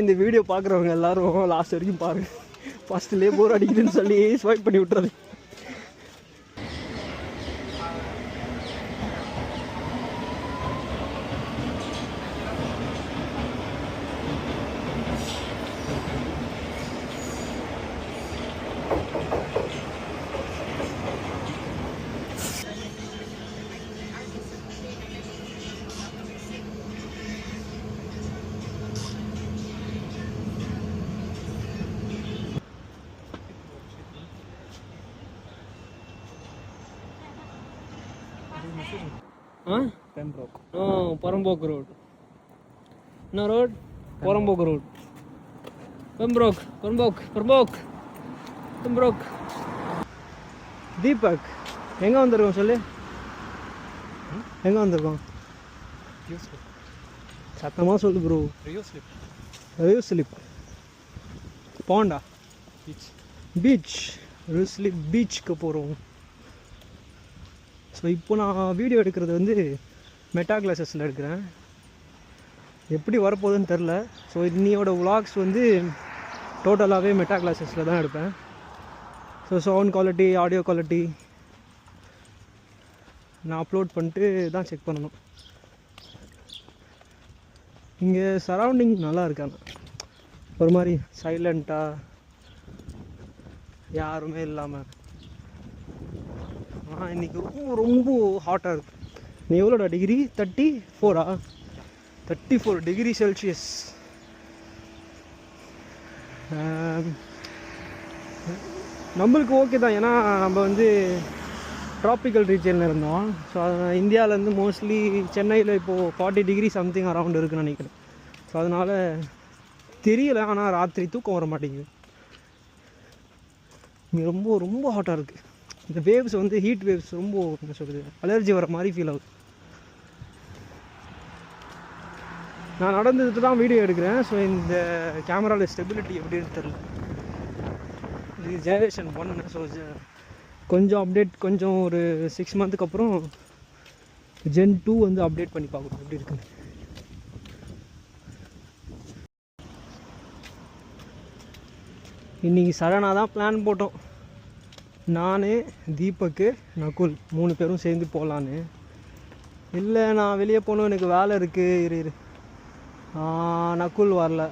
இந்த வீடியோ பார்க்குறவங்க எல்லாரும் லாஸ்ட் வரைக்கும் பாருங்கள். ஃபஸ்ட்டுலேயே போர் அடிக்குதுன்னு சொல்லி ஸ்வைப் பண்ணி விட்டுறது. Pembroke. No, Pembroke Road. No road? Pembroke Road. Pembroke. Deepak எங்கே வந்திருக்கோம் சொல்லு? எங்கே வந்திருக்கோம்? சத்தமாக சொல்லு bro. Rio slip Panda beach Rio slip பீச்சுக்கு போகிறோம். ஸோ இப்போ நான் வீடியோ எடுக்கிறது வந்து மெட்டா கிளாஸஸில் எடுக்கிறேன். எப்படி வரப்போகுதுன்னு தெரில. ஸோ இன்னியோட விலாக்ஸ் வந்து டோட்டலாகவே மெட்டா கிளாஸஸில் தான் எடுப்பேன். So sound quality, audio quality நான் அப்லோட் பண்ணிட்டு தான் செக் பண்ணணும். இங்கே சரௌண்டிங் நல்லா இருக்காங்க, ஒரு மாதிரி சைலண்ட்டாக யாருமே இல்லாமல். இன்றைக்கி ரொம்ப ரொம்ப ஹாட்டாக இருக்குது. நீ எவ்வளோடா டிகிரி? 34 degree Celsius. நம்மளுக்கு ஓகே தான், ஏன்னா நம்ம வந்து ட்ராபிக்கல் ரீஜனில் இருந்தோம். ஸோ இந்தியாவிலேருந்து மோஸ்ட்லி சென்னையில் இப்போது 40 டிகிரி சம்திங் அரவுண்ட் இருக்குதுன்னு நினைக்கிறேன். ஸோ அதனால் தெரியலை, ஆனால் ராத்திரி தூக்கம் வர மாட்டேங்குது. இங்கே ரொம்ப ரொம்ப ஹாட்டாக இருக்குது. இந்த வேவ்ஸ் வந்து ஹீட் வேவ்ஸ் ரொம்ப என்ன சொல்கிறது, அலர்ஜி வர மாதிரி ஃபீல் ஆகுது. நான் நடந்துட்டு தான் வீடியோ எடுக்கிறேன். ஸோ இந்த கேமராவில் ஸ்டெபிலிட்டி எப்படின்னு தெரில. இது ஜெனரேஷன் 1. ஸோ கொஞ்சம் அப்டேட், கொஞ்சம் ஒரு 6 மந்த்துக்கு அப்புறம் Gen 2 வந்து அப்டேட் பண்ணி பார்க்கணும் எப்படி இருக்குன்னு. இன்றைக்கி சடனாக தான் பிளான் போட்டோம். நான், தீபக்கு, நகுல் 3 பேரும் சேர்ந்து போகலான்னு. இல்லை நான் வெளியே போகணும், எனக்கு வேலை இருக்குது, இரு. நகுல் வரல.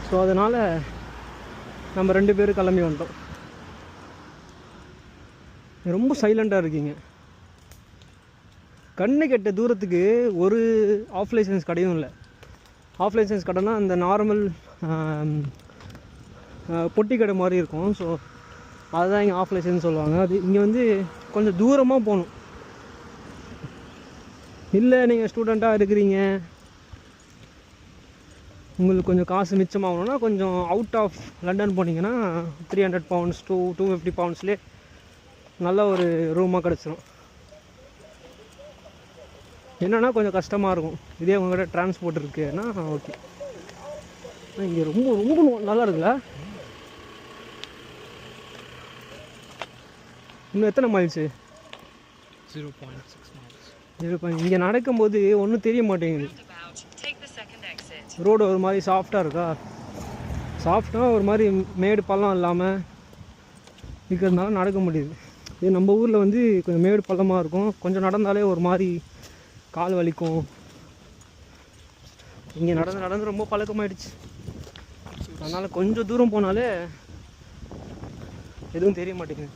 ஸோ அதனால் நம்ம 2 பேரும் கிளம்பி வந்துட்டோம். ரொம்ப சைலண்ட்டாக இருக்கீங்க. கண்ணு கெட்ட தூரத்துக்கு ஒரு ஆஃப் லைசன்ஸ் கடையும் இல்லை. ஆஃப் லைசன்ஸ் கடைனா அந்த நார்மல் பொட்டி கடை மாதிரி இருக்கும். ஸோ அதுதான் இங்கே ஆஃப் லைசன்ஸ் சொல்லுவாங்க. அது இங்கே வந்து கொஞ்சம் தூரமாக போகணும். இல்லை நீங்கள் ஸ்டூடெண்ட்டாக இருக்கிறீங்க, உங்களுக்கு கொஞ்சம் காசு மிச்சமாகணுன்னா கொஞ்சம் அவுட் ஆஃப் லண்டன் போனீங்கன்னா 300 pounds to 250 poundsலேயே நல்ல ஒரு ரூமாக கிடச்சிரும். என்னென்னா கொஞ்சம் கஷ்டமாக இருக்கும். இதே உங்கள்கிட்ட டிரான்ஸ்போர்ட் இருக்குன்னா ஓகே. இங்கே ரொம்ப ரொம்ப நல்லா இருக்குல்ல. இன்னும் எத்தனை மைல்ஸு? 0.6 miles. இங்கே நடக்கும்போது ஒன்றும் தெரிய மாட்டேங்குது. ரோடு ஒரு மாதிரி சாஃப்டாக இருக்கா. சாஃப்டாக ஒரு மாதிரி மேடு பள்ளம் இல்லாமல் இருக்கிறதுனால நடக்க முடியுது. இது நம்ம ஊரில் வந்து கொஞ்சம் மேடு பள்ளமாக இருக்கும், கொஞ்சம் நடந்தாலே ஒரு மாதிரி கால் வலிக்கும். இங்கே நடந்து ரொம்ப பழக்கமாயிடுச்சு. அதனால் கொஞ்சம் தூரம் போனாலே எதுவும் தெரிய மாட்டேங்குது.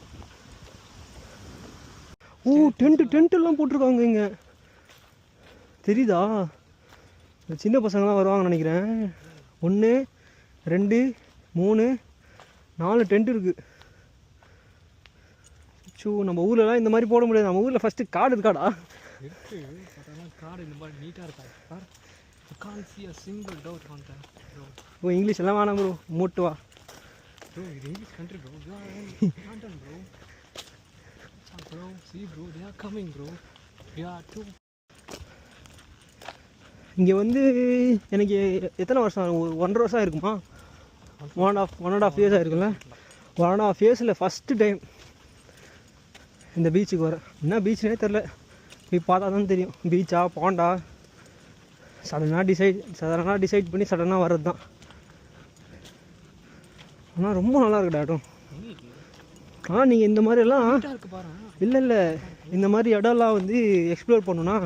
டென்ட்டெல்லாம் போட்டிருக்காங்க இங்கே, தெரியுதா? இந்த சின்ன பசங்களாம் வருவாங்கன்னு நினைக்கிறேன். 1 2 3 4 டென்ட் இருக்குது. நம்ம ஊர்லலாம் இந்த மாதிரி போட முடியாது. நம்ம ஊரில் ஃபஸ்ட்டு காடு இருக்காடா. காடு இந்த மாதிரி நீட்டாக இருக்கா. You can't see a single doubt on that, bro. ஓ இங்கிலீஷ் எல்லாம் வேணாம் ப்ரோ, மூட்டு வா bro. இது English country bro. You are in London bro. Bro, see bro, they are coming bro. We are too. இங்கே வந்து எனக்கு எத்தனை வருஷம், 1.5 வருஷம் இருக்குமா? 1.5 இயர்ஸ் ஆகிருக்குல்ல. 1.5 இயர்ஸில் ஃபஸ்ட்டு டைம் இந்த பீச்சுக்கு வரேன். என்ன பீச்சுனே தெரில, போய் பார்த்தா தான் தெரியும் பீச்சா பாண்டா. சடனாக டிசைட் பண்ணி சடனாக வர்றது தான். ஆனால் ரொம்ப நல்லா இருக்குடா இடம். ஆனால் நீங்கள் இந்த மாதிரியெல்லாம் இல்லை இந்த மாதிரி இடம்லாம் வந்து எக்ஸ்ப்ளோர் பண்ணணுன்னா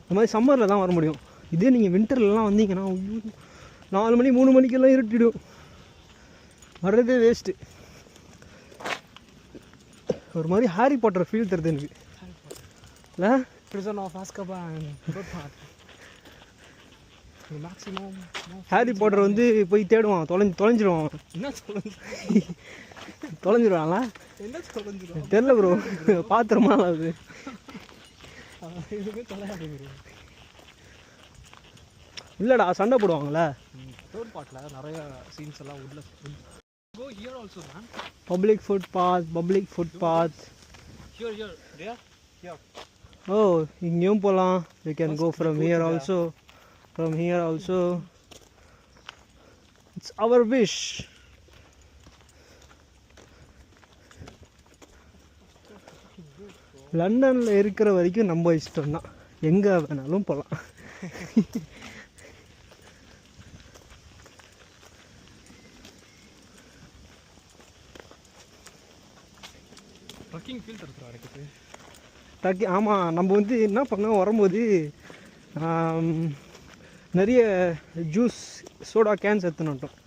இந்த மாதிரி சம்மரில் தான் வர முடியும். இதே நீங்கள் வின்டர்லலாம் வந்தீங்கன்னா 4 மணி 3 மணிக்கெல்லாம் இருட்டிடும். வர்றதே வேஸ்ட்டு. ஒரு மாதிரி ஹாரி பாட்டர் ஃபீல் தருது எனக்கு இல்லை? Prison of Azkaban. Good part. The maximum. Harry Potter வந்து போய் தேடுவான், தொலைஞ்சிடுவான். என்ன தொலைஞ்சிடுவாங்களா? என்ன தொலைஞ்சிடும் தெரில ப்ரோ, பாத்திரமா அது எதுவுமே தொலையாது ப்ரோ. இல்லைடா சண்டை போடுவாங்களே. தேர்ட் பார்ட்டில் நிறைய சீன்ஸ் எல்லாம் உள்ள. Go here also man. Public footpath. Here. There. Here. Oh, இங்கேயும் போகலாம். We can go from here also. From here also. It's our wish. லண்டனில் இருக்கிற வரைக்கும் நம்ம இஷ்டம் தான், எங்கே வேணாலும் போகலாம். ட்ரக்கிங் ஃபீல் தருத்துறா இருக்குது. ஆமாம், நம்ம வந்து என்ன பண்ணோம் வரும்போது நிறைய ஜூஸ் சோடா கேன்ஸ் எடுத்துன்னு வந்துட்டோம்.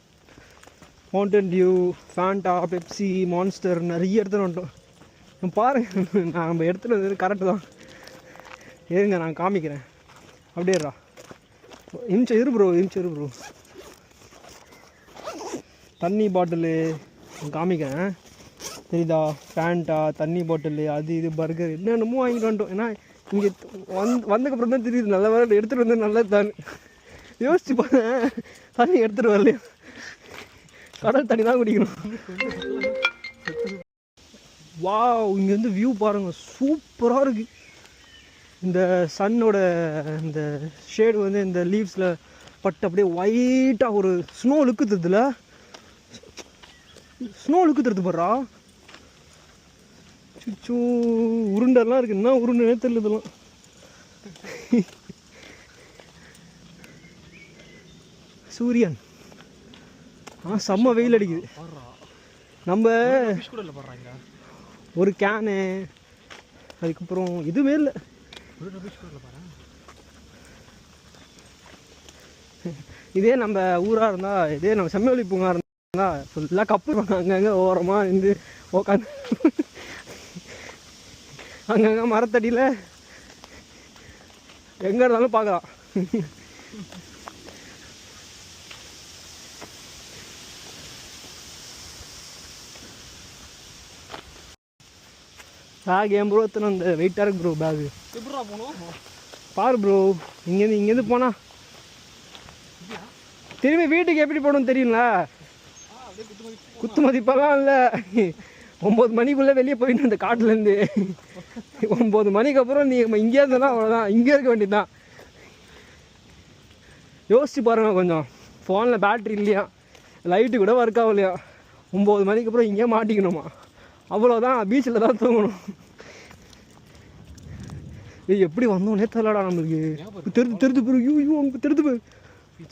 Mountain due, Fanta, Pepsi, monster நிறைய எடுத்துன்னு வந்துட்டோம். பாருங்கள், நம்ம எடுத்துகிட்டு வந்தது கரெக்டு தான். இருங்க நான் காமிக்கிறேன். அப்படியேடா இரு ப்ரோ. தண்ணி பாட்டிலு காமிக்கிறேன் தெரியுதா? ஃபேண்டா, தண்ணி பாட்டிலு, அது இது பர்கர் என்னென்னமோ வாங்கிட்டு வந்துட்டோம். ஏன்னா இங்கே வந்ததுக்கப்புறம் தான் தெரியுது நல்ல வேலை எடுத்துகிட்டு வந்தது நல்லது தான். யோசிச்சு பாருங்க, தண்ணி எடுத்துகிட்டு வரலையா? கடல் தண்ணி தான் குடிக்கணும். வாவ், இங்கே வந்து வியூ பாருங்கள், சூப்பராக இருக்குது. இந்த சன்னோட இந்த ஷேடு வந்து இந்த லீவ்ஸில் பட்டு அப்படியே ஒயிட்டாக ஒரு ஸ்னோ லுக்கு தருதுல. ஸ்னோ லுக்கு தருது பாடுறா. சுச்சு உருண்டெல்லாம் இருக்குது. என்ன உருண்டே தெரியல இதெல்லாம். சூரியன் செம்ம வெயில் அடிக்குது. நம்ம ஒரு கேனு, அதுக்கப்புறம் எதுவுமே இல்லை. இதே நம்ம ஊராக இருந்தால், இதே நம்ம செம்மொழி பூங்கா இருந்தால் ஃபுல்லாக கப்பு அங்கங்கே ஓரமாக இருந்து உட்காந்து அங்கங்கே மரத்தடியில் எங்கே இருந்தாலும் பார்க்கலாம். பேக் ஏன் ப்ரோ எத்தனை அந்த வெயிட்டாக இருக்கு ப்ரோ பேகு. எப்படா போகணும் பாரு ப்ரோ, இங்கேருந்து போனால் திரும்பி வீட்டுக்கு எப்படி போகணும்னு தெரியுங்களா? குத்து மதிப்பெல்லாம் இல்லை. 9 மணிக்குள்ளே வெளியே போயிடணும் அந்த காட்டிலேருந்து. 9 மணிக்கு அப்புறம் நீங்கள் இங்கே இருந்தெல்லாம் அவ்வளோதான், இங்கே இருக்க வேண்டியதுதான். யோசிச்சு பாருங்கள் கொஞ்சம். ஃபோனில் பேட்ரி இல்லையா, லைட்டு கூட ஒர்க் ஆகலையா, 9 மணிக்கு அப்புறம் இங்கேயே மாட்டிக்கணுமா? அவ்வளோதான், பீச்சில் தான் தூங்கணும். எப்படி வந்தோன்னே தெரியலடா நம்மளுக்கு. தெரிந்து போய் அங்கே தெரிந்து போய்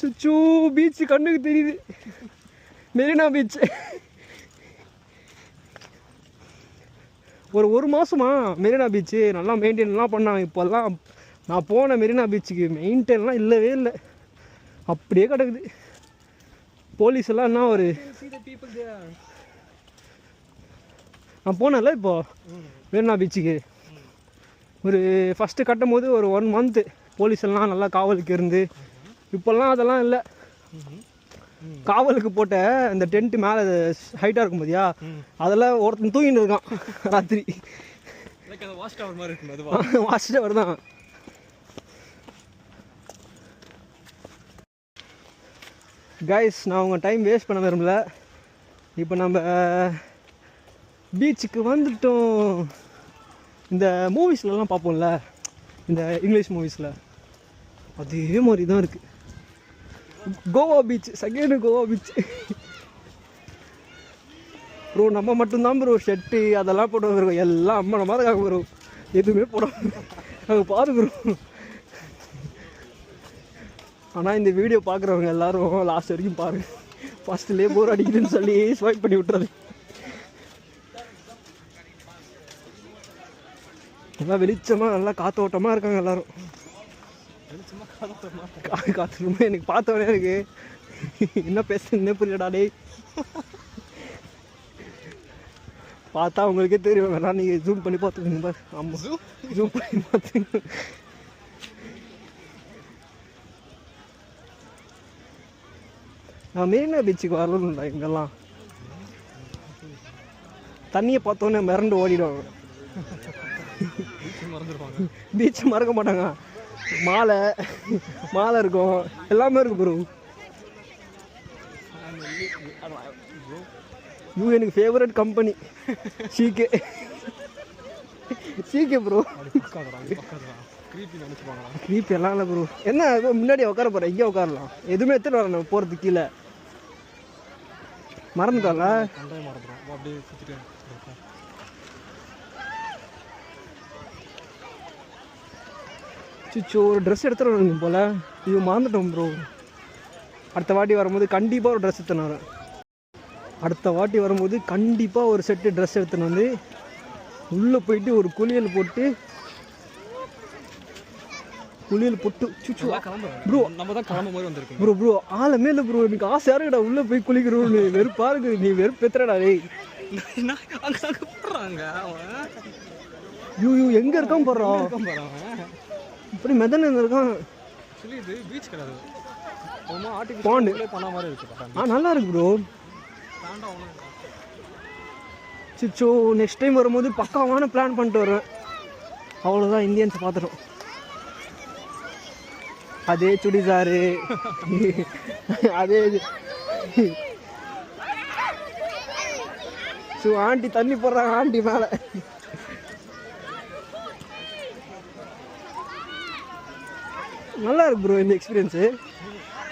சுச்சோ பீச்சு கண்ணுக்கு தெரியுது. மெரினா பீச் ஒரு மாதமா மெரினா பீச்சு நல்லா மெயின்டைன்லாம் பண்ணாங்க. இப்போல்லாம் நான் போன மெரினா பீச்சுக்கு மெயின்டைன்லாம் இல்லவே இல்லை, அப்படியே கிடக்குது. போலீஸ் எல்லாம் என்ன ஒரு நான் போனேன்ல இப்போ மெரினா பீச்சுக்கு, ஒரு ஃபஸ்ட்டு கட்டும் போது ஒரு 1 மந்த்து போலீஸ் எல்லாம் நல்லா காவலுக்கு இருந்து. இப்போல்லாம் அதெல்லாம் இல்லை. காவலுக்கு போட்ட இந்த டென்ட்டு மேலே ஹைட்டாக இருக்கும் பார்த்தியா, அதெல்லாம் ஒருத்தன் தூங்கிட்டு இருக்கான் ராத்திரி. வாட்ச் டவர் தான். கைஸ், நான் உங்கள் டைம் வேஸ்ட் பண்ண விரும்பல. இப்போ நம்ம பீச்சுக்கு வந்துட்டோம். இந்த மூவிஸ்லலாம் பார்ப்போம்ல, இந்த இங்கிலீஷ் மூவிஸில் அதே மாதிரி தான் இருக்குது. Goa beach, second Goa beach bro. நம்ம மட்டும்தான் ப்ரோ ஷர்ட்டு அதெல்லாம் போட்டு வந்துருக்கோம், எல்லாம் அம்மனமாக இருக்காங்க ப்ரோ. எதுவுமே போட அங்கே பாரு ப்ரோ. ஆனால் இந்த வீடியோ பார்க்குறவங்க எல்லாரும் லாஸ்ட் வரைக்கும் பாருங்க. ஃபஸ்ட்டுலேயே போர் அடிக்குதுன்னு சொல்லி ஸ்வைப் பண்ணி விட்டுறது. நல்லா வெளிச்சமாக நல்லா காத்தோட்டமாக இருக்காங்க எல்லாரும். காத்தோட்டமாக எனக்கு பார்த்தவனே எனக்கு என்ன பேசுறதுன்னே புரியலடா டேய். பார்த்தா உங்களுக்கே தெரியும், வேணா நீங்கள் ஜூம் பண்ணி பார்த்துக்கோங்க பாரு. ஆமாம், ஜூம் பண்ணி பார்த்துங்க. நான் மெரினா பீச்சுக்கு வரணும்டா. இங்கெல்லாம் தண்ணியை பார்த்தோன்னே மிரண்டு ஓடிடுவாங்க. பீச் மறக்க மாட்டாங்க. மாலை இருக்கும், எல்லாமே இருக்கு ப்ரோ. எனக்கு ஃபேவரட் கம்பெனி சிகே ப்ரோ. க்ரீப் எல்லாம் இல்லை ப்ரோ. என்ன முன்னாடி உட்கார போகிறேன், இங்கே உட்காரலாம். எதுவுமே எடுத்துட்டு வரணும் போகிறதுக்கு. கீழே மறந்துட்டால. சிச்சோ, ஒரு ட்ரெஸ் எடுத்துகிட்டு வரணும் போல். இது மறந்துட்டோம் ப்ரோ. அடுத்த வாட்டி வரும்போது கண்டிப்பாக ஒரு ட்ரெஸ் எடுத்துன்னு வரேன். அடுத்த வாட்டி வரும்போது கண்டிப்பாக ஒரு செட்டு ட்ரெஸ் எடுத்துன்னு வந்து உள்ளே போயிட்டு ஒரு குளியல் போட்டு ப்ரோ. நம்ம தான் கிளம்ப மாதிரி வந்திருக்கோம் ப்ரோ. ப்ரோ ஆளமே இல்லை ப்ரோ. எனக்கு ஆசையாக இருக்குடா உள்ளே போய் குளிக்கிறோன்னு. வெறுப்பாக இருக்குது. நீ வெறுப்பேத்துறடா டேய். யூ எங்கே இருக்கான் போடுறான். இப்படி மெதன இருக்கான். பாண்டு நல்லா இருக்கு ப்ரோ. சிச்சோ, நெக்ஸ்ட் டைம் வரும்போது பக்காவான பிளான் பண்ணிட்டு வருவேன். அவ்வளோதான், இந்தியன்ஸ் பார்த்துட்டோம். அதே சுடிதாரு, அதே ஆண்டி தண்ணி போடுறாங்க ஆண்டி மேலே. நல்லா இருக்கு ப்ரோ இந்த எக்ஸ்பீரியன்ஸு.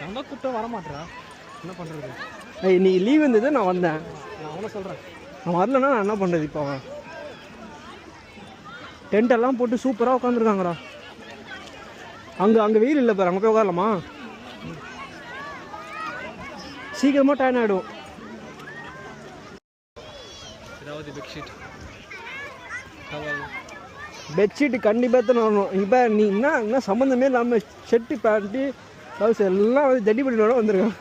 நல்லா கூட்டம் வரமாட்டேறா, என்ன பண்ணுறது. இன்னைக்கு லீவ் இருந்தது, நான் வந்தேன். நான் அவனை சொல்கிறேன், நான் வரலன்னா நான் என்ன பண்ணுறது. இப்போ அவன் டென்ட்டெல்லாம் போட்டு சூப்பராக உட்காந்துருக்காங்கடா. அங்கே வெயில் இல்லை பாரு, அங்கே போய் உட்காரலாமா? சீக்கிரமாக டயர்ன் ஆகிடும். பெட்ஷீட்டு கண்டிப்பாக தான் வரணும். இப்போ நீ என்ன சம்மந்தமே இல்லாமல் ஷர்ட்டு பேண்ட்டு ப்ளவுஸ் எல்லாம் வந்து ஜட்டி பண்ணினோட வந்துருக்கான்.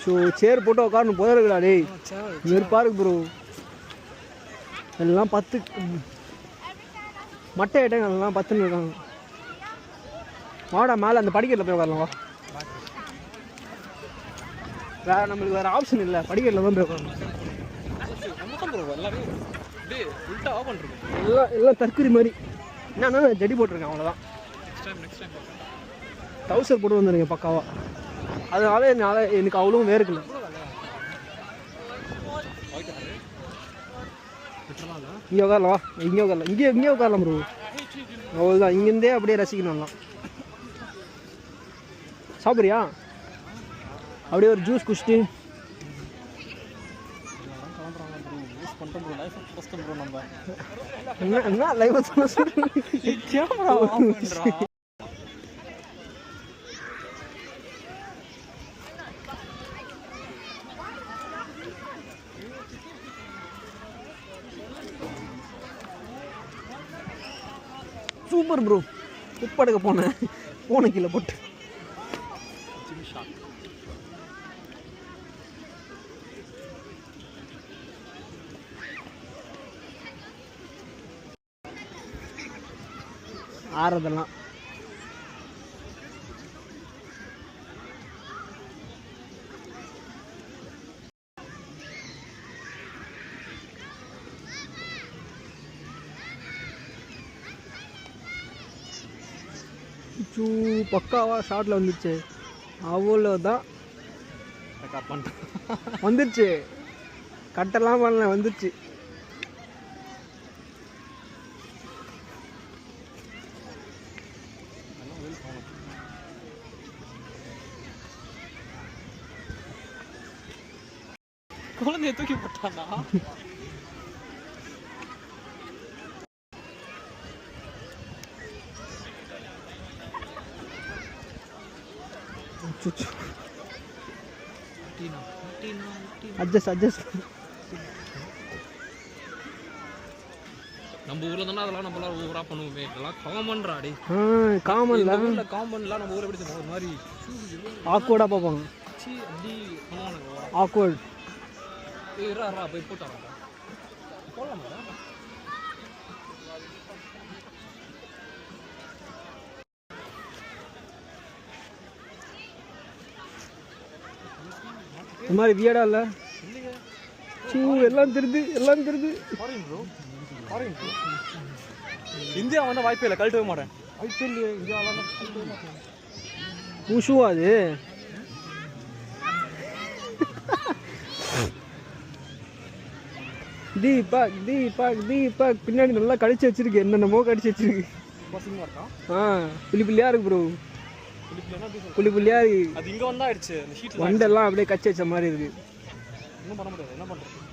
ஸோ சேர் போட்டு உட்காரணும் போதா இருக்குடா டேய். வெறுப்பாக இருக்கு ப்ரோ. எல்லாம் 10 மட்டை ஐட்டங்கள் எல்லாம் 10 இருக்காங்க. வாடா மேலே அந்த படிக்கட்டில் போய் உட்காரலாம். வா, நம்மளுக்கு வேறு ஆப்ஷன் இல்லை, படிக்கட்டில் தான் போய் உட்காரணும். எல்லாம் தற்கொலை மாதிரி. என்னன்னா ஜடி போட்டிருக்கேன், அவ்வளோதான். டவுசர் போட்டு வந்துருங்க பக்காவா. அதனால எனக்கு அவ்வளோ வேர்க்கல. இங்கே உட்காரலாம், வா. இங்கே உட்காரலாம், இங்கே உட்காரலாம் ப்ரோ. அவ்வளோதான், இங்கேருந்தே அப்படியே ரசிக்கணும்லாம். சாப்பிட்றியா? அப்படியே ஒரு ஜூஸ் குடிச்சிட்டு என்ன லைவ் சூப்பர் ப்ரோ. உப்பெடுக்க போன கீழே போட்டு ஆறதெல்லாம். பக்காவா ஷார்ட்ல வந்துருச்சு. அவ்வளோதான், வந்துருச்சு. கட்டெல்லாம் பண்ணல, வந்துருச்சு. குழந்தைய தூக்கி போட்டானா? அட்ஜஸ்ட் நம்ம ஊர்ல தானே அதெல்லாம் நம்மளால ஓவரா பண்ணுவோமே. இதெல்லாம் காமன்றாடி. காமன்ல ஊர்ல காமன்லாம் நம்ம ஊர்ல எப்படி தெரியுமா ஒரு மாதிரி ஆக்வர்டா பார்ப்பாங்க. அப்படி பண்ணுவானுங்க. ஆக்வர்ட். இருடா போய் போட்டாங்க. போடலாமா? இந்த மாதிரி வியடா இல்லை எல்லாம் தெரியுது. இந்தியா வந்து வாய்ப்பே இல்லை, கழட்டவே மாட்டேன். வாய்ப்பே இல்லையே இந்தியாவில். உஷுவா அது? தீபக் பின்னாடி நல்லா கடிச்சு வச்சிருக்கு. என்னென்னமோ கடிச்சு வச்சிருக்கு. புள்ளியா இருக்கு ப்ரோ. புள்ளியா இருக்கு. அது இங்க வந்தா ஆயிடுச்சு. வண்டெல்லாம் அப்படியே கச்சி வச்ச மாதிரி இருக்கு. ஒன்றும் பண்ண முடியாது. என்ன பண்றது?